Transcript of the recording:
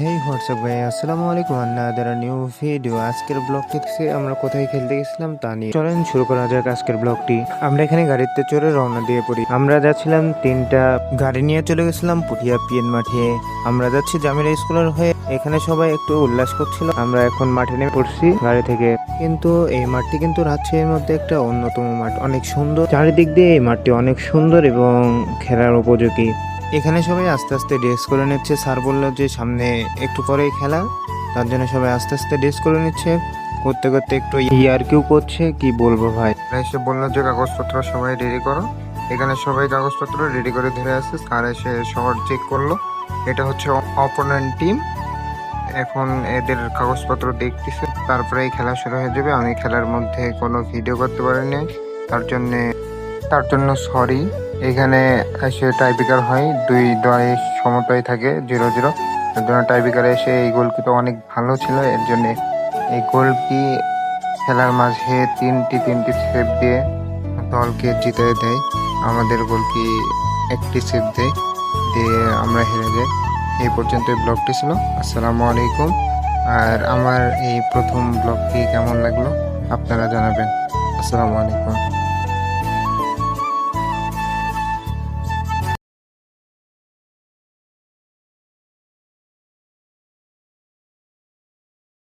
হেই WhatsApp ভাই, আসসালামু আলাইকুম। Another new video. আজকের ব্লগটি থেকে আমরা কোথায় খেলতে গেছিলাম তা নিয়ে চলেন শুরু করা যাক আজকের ব্লগটি। আমরা এখানে গাড়িতে চড়ে রওনা দিয়ে পড়ি। আমরা যাচ্ছিলাম তিনটা গাড়ি নিয়ে চলে গেছিলাম পুঠিয়া পিএন মাঠে। আমরা যাচ্ছি জামিরা স্কুলের হয়ে। এখানে সবাই একটু উল্লাস করছিল। আমরা এখন মাঠে নেমে পড়ছি গাড়ি থেকে। কিন্তু এই মাঠটি কিন্তু রাজশাহীর মধ্যে একটা অন্যতম মাঠ, অনেক সুন্দর। চারিদিক দিয়ে এই মাঠটি অনেক সুন্দর এবং খেলার উপযোগী। এখানে সবাই আস্তে আস্তে ড্রেস করে নিচ্ছে। স্যার বললো যে সামনে একটু পরেই খেলা, তার জন্য সবাই আস্তে আস্তে ড্রেস করে নিচ্ছে। করতে করতে একটু কেউ করছে, কি বলবো ভাই। এসে বললো যে কাগজপত্র সবাই রেডি করো। এখানে সবাই কাগজপত্র রেডি করে ধরে আছে। স্যার এসে শহর চেক করলো। এটা হচ্ছে অপোনেন্ট টিম। এখন এদের কাগজপত্র দেখতেছে, তারপরে খেলা শুরু হয়ে যাবে। আমি খেলার মধ্যে কোনো ভিডিও করতে পারিনি, তার জন্য সরি। এখানে এসে টাইব্রেকার হয়, দুই দয় সমতায় থাকে 0-0। এর জন্য টাইব্রেকারে এসে এই গোলকিটা অনেক ভালো ছিল, এর জন্য এই গোলকি খেলার মাঝে তিনটি সেভ দিয়ে দলকে জিতে দেয়। আমাদের গোলকি একটি সেভ দিয়ে আমরা হেরে যাই। এই পর্যন্ত এই ব্লগটি ছিল। আসসালামু আলাইকুম। আর আমার এই প্রথম ব্লগটি কেমন লাগলো আপনারা জানাবেন। আসসালামু আলাইকুম।